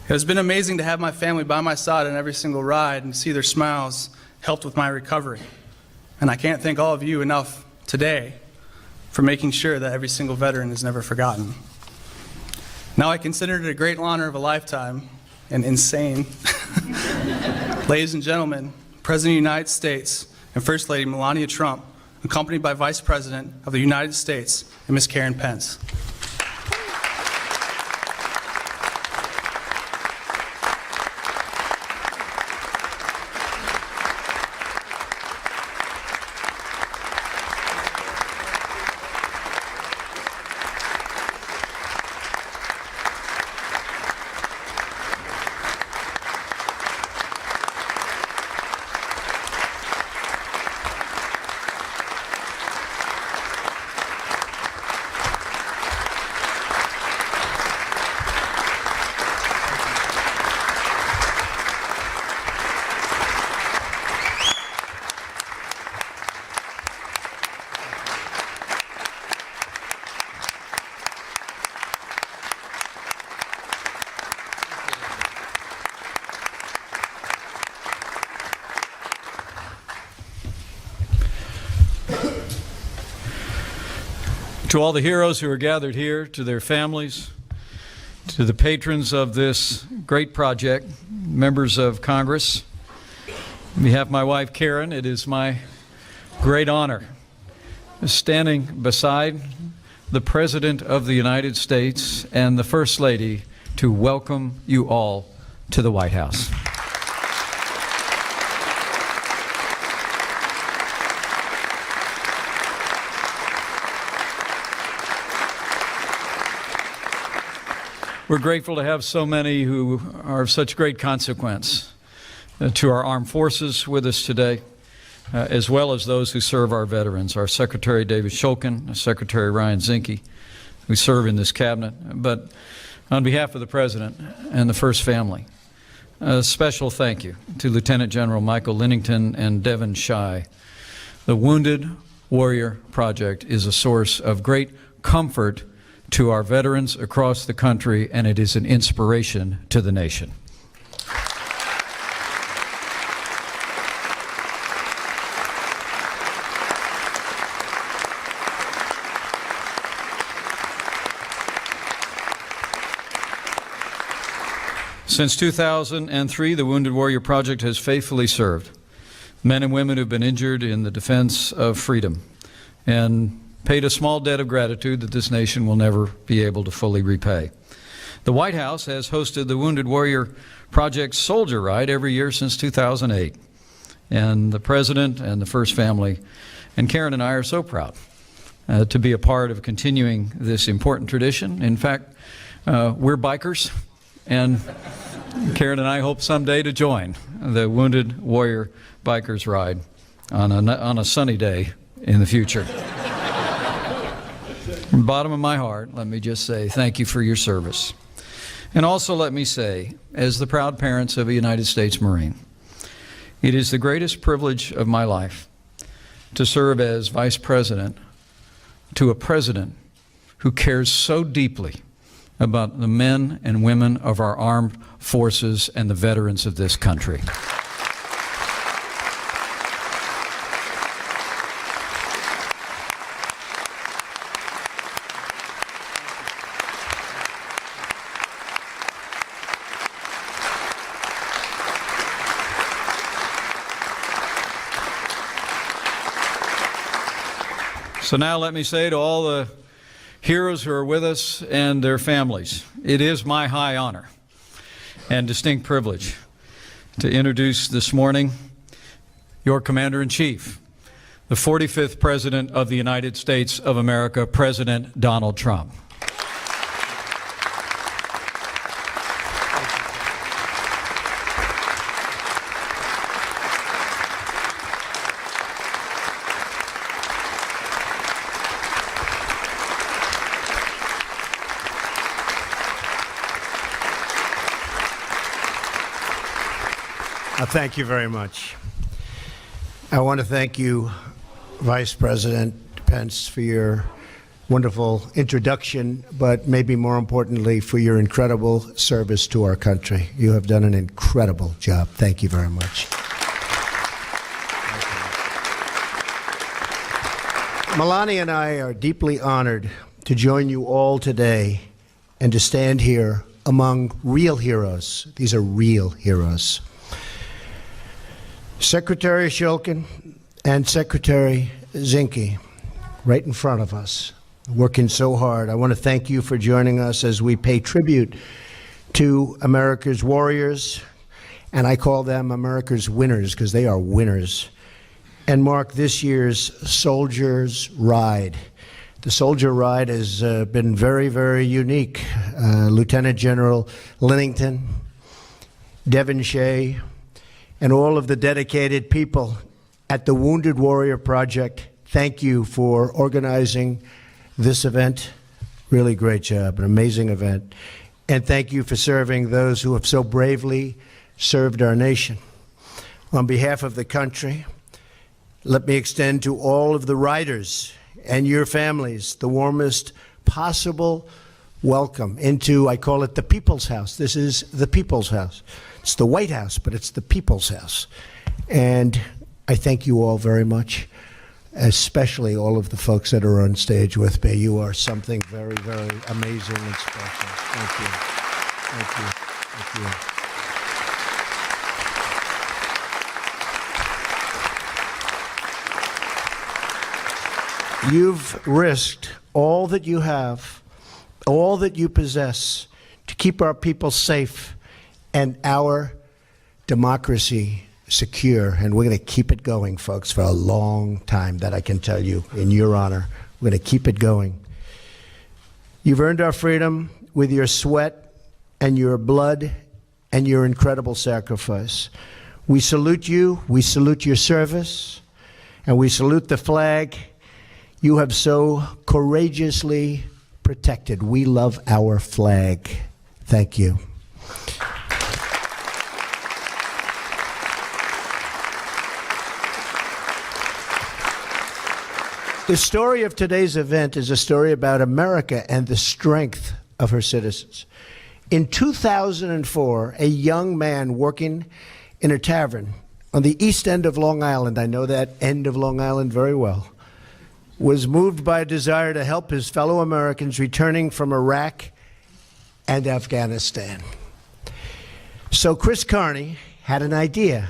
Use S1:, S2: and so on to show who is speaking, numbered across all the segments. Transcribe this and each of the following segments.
S1: It has been amazing to have my family by my side on every single ride and see their smiles helped with my recovery. And I can't thank all of you enough today for making sure that every single veteran is never forgotten. Now I consider it a great honor of a lifetime and insane. Ladies and gentlemen, President of the United States and First Lady Melania Trump, accompanied by Vice President of the United States and Ms. Karen Pence.
S2: To all the heroes who are gathered here, to their families, to the patrons of this great project, members of Congress, on behalf of my wife Karen, it is my great honor standing beside the President of the United States and the First Lady to welcome you all to the White House. We're grateful to have so many who are of such great consequence to our armed forces with us today, as well as those who serve our veterans, our Secretary David Shulkin, Secretary Ryan Zinke, who serve in this cabinet. But on behalf of the President and the First Family, a special thank you to Lieutenant General Michael Linnington and Devin Shai. The Wounded Warrior Project is a source of great comfort to our veterans across the country, and it is an inspiration to the nation. Since 2003, the Wounded Warrior Project has faithfully served men and women who've been injured in the defense of freedom and paid a small debt of gratitude that this nation will never be able to fully repay. The White House has hosted the Wounded Warrior Project Soldier Ride every year since 2008. And the President and the First Family and Karen and I are so proud to be a part of continuing this important tradition. In fact, we're bikers, and Karen and I hope someday to join the Wounded Warrior Bikers Ride on a sunny day in the future. From the bottom of my heart, let me just say thank you for your service. And also let me say, as the proud parents of a United States Marine, it is the greatest privilege of my life to serve as Vice President to a President who cares so deeply about the men and women of our armed forces and the veterans of this country. So now let me say to all the heroes who are with us and their families, it is my high honor and distinct privilege to introduce this morning your Commander-in-Chief, the 45th President of the United States of America, President Donald Trump.
S3: Thank you very much. I want to thank you, Vice President Pence, for your wonderful introduction, but maybe more importantly, for your incredible service to our country. You have done an incredible job. Thank you very much. Melania and I are deeply honored to join you all today and to stand here among real heroes. These are real heroes. Secretary Shulkin and Secretary Zinke, right in front of us, working so hard. I want to thank you for joining us as we pay tribute to America's warriors, and I call them America's winners because they are winners, and mark this year's Soldier's Ride. The Soldier Ride has been very, very unique. Lieutenant General Linnington, Devon Shea, and all of the dedicated people at the Wounded Warrior Project, thank you for organizing this event. Really great job, an amazing event. And thank you for serving those who have so bravely served our nation. On behalf of the country, let me extend to all of the riders and your families the warmest possible welcome into, I call it the People's House. This is the People's House. It's the White House, but it's the People's House. And I thank you all very much, especially all of the folks that are on stage with me. You are something very, very amazing and special. Thank you. Thank you. Thank you. You've risked all that you have, all that you possess, to keep our people safe and our democracy secure. And we're going to keep it going, folks, for a long time, that I can tell you in your honor. We're going to keep it going. You've earned our freedom with your sweat and your blood and your incredible sacrifice. We salute you, we salute your service, and we salute the flag you have so courageously protected. We love our flag. Thank you. The story of today's event is a story about America and the strength of her citizens. In 2004, a young man working in a tavern on the east end of Long Island, I know that end of Long Island very well, was moved by a desire to help his fellow Americans returning from Iraq and Afghanistan. So Chris Carney had an idea.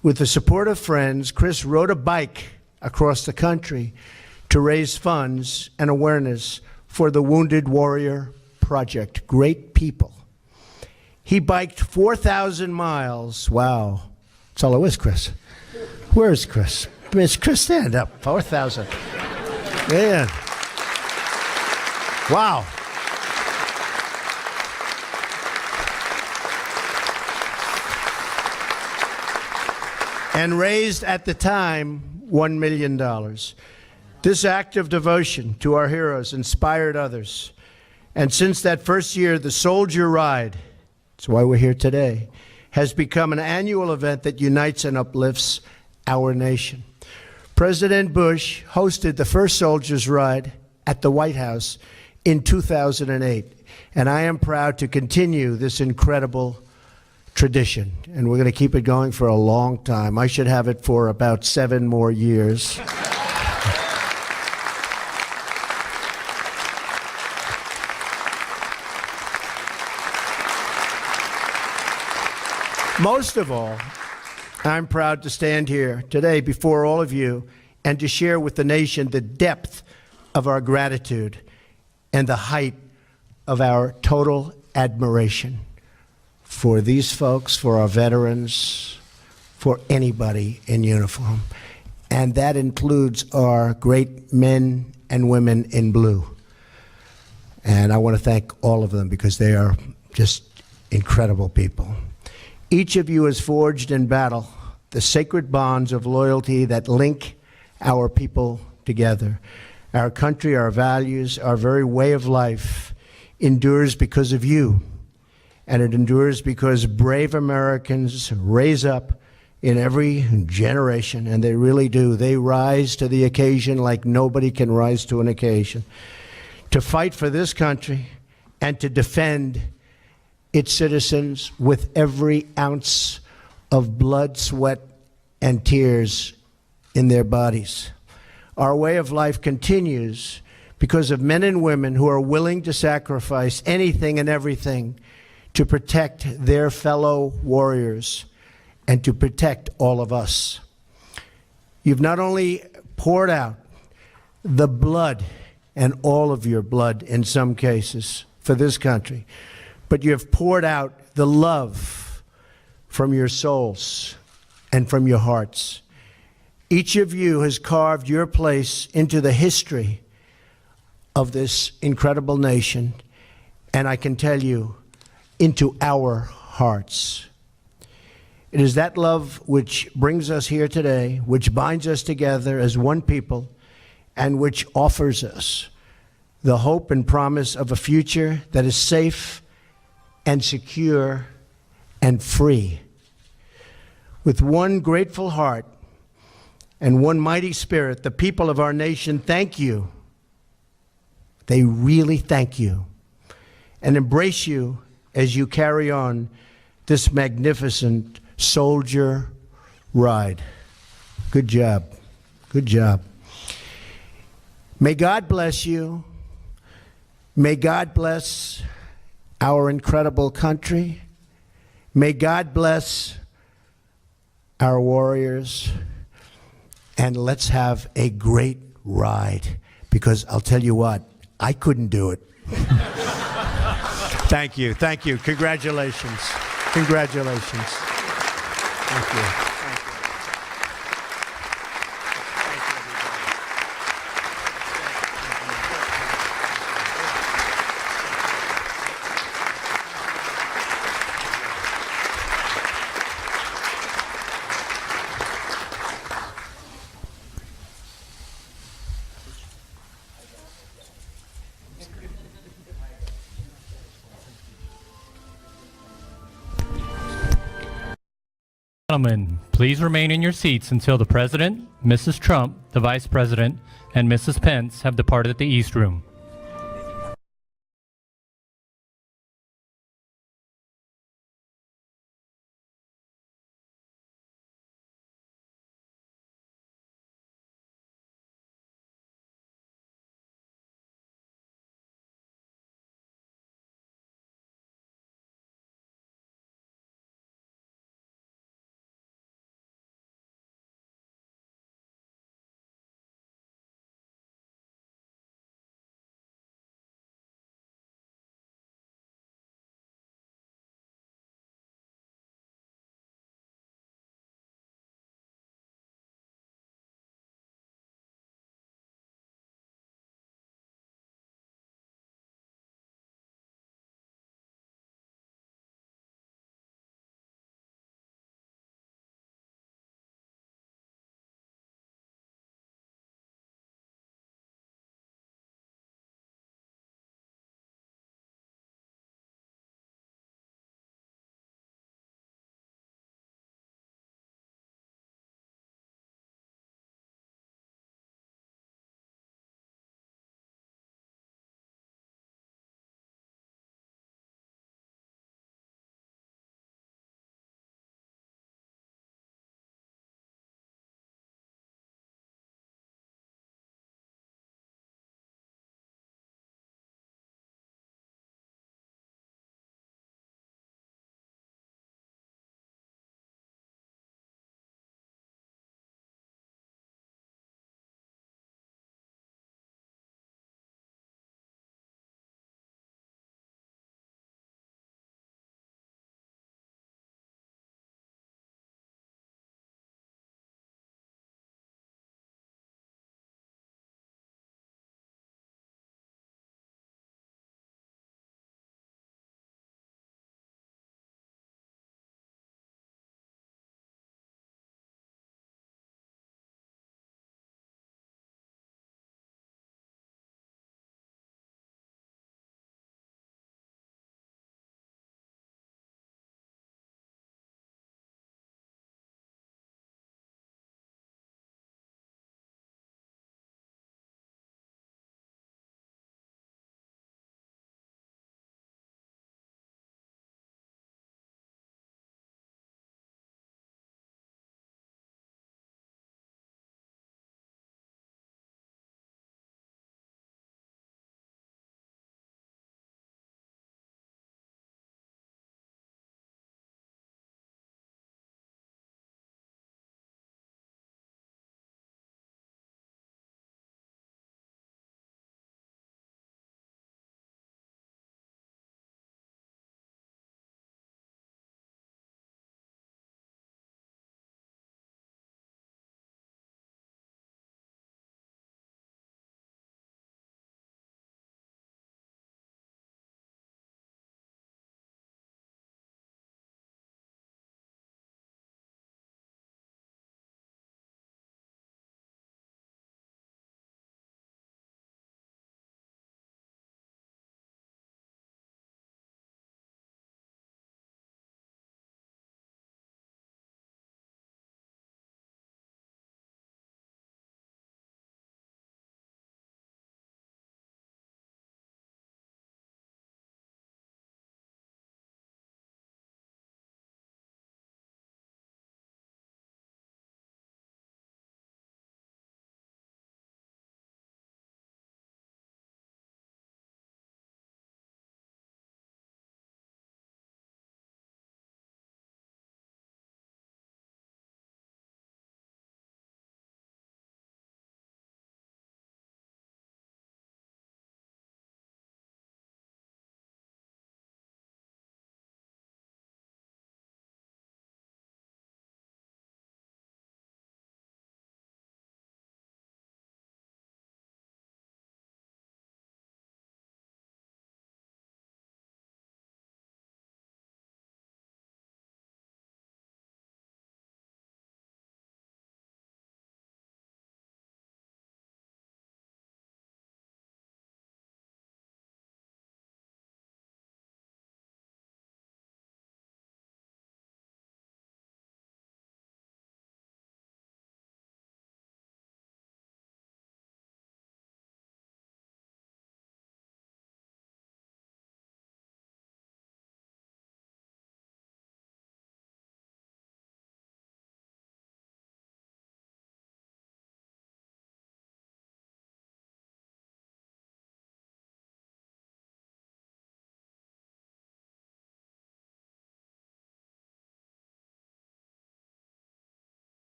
S3: With the support of friends, Chris rode a bike across the country to raise funds and awareness for the Wounded Warrior Project. Great people. He biked 4,000 miles. Wow. That's all it was, Chris. Where's Chris? Miss Chris, stand up. 4,000. Man. Wow. And raised at the time $1 million. This act of devotion to our heroes inspired others. And since that first year, the Soldier Ride, that's why we're here today, has become an annual event that unites and uplifts our nation. President Bush hosted the first Soldier's Ride at the White House in 2008, and I am proud to continue this incredible tradition, and we're going to keep it going for a long time. I should have it for about 7 more years. Most of all, I'm proud to stand here today before all of you and to share with the nation the depth of our gratitude and the height of our total admiration for these folks, for our veterans, for anybody in uniform. And that includes our great men and women in blue. And I want to thank all of them because they are just incredible people. Each of you has forged in battle the sacred bonds of loyalty that link our people together. Our country, our values, our very way of life endures because of you. And it endures because brave Americans raise up in every generation, and they really do. They rise to the occasion like nobody can rise to an occasion, to fight for this country and to defend its citizens with every ounce of blood, sweat, and tears in their bodies. Our way of life continues because of men and women who are willing to sacrifice anything and everything to protect their fellow warriors and to protect all of us. You've not only poured out the blood, and all of your blood in some cases, for this country, but you have poured out the love from your souls and from your hearts. Each of you has carved your place into the history of this incredible nation, and I can tell you, into our hearts. It is that love which brings us here today, which binds us together as one people, and which offers us the hope and promise of a future that is safe and secure and free. With one grateful heart and one mighty spirit, the people of our nation thank you. They really thank you and embrace you as you carry on this magnificent soldier ride. Good job. Good job. May God bless you. May God bless our incredible country. May God bless our warriors. And let's have a great ride, because I'll tell you what, I couldn't do it. Thank you. Thank you. Congratulations. Congratulations. Thank you.
S4: Gentlemen, please remain in your seats until the President, Mrs. Trump, the Vice President, and Mrs. Pence have departed the East Room.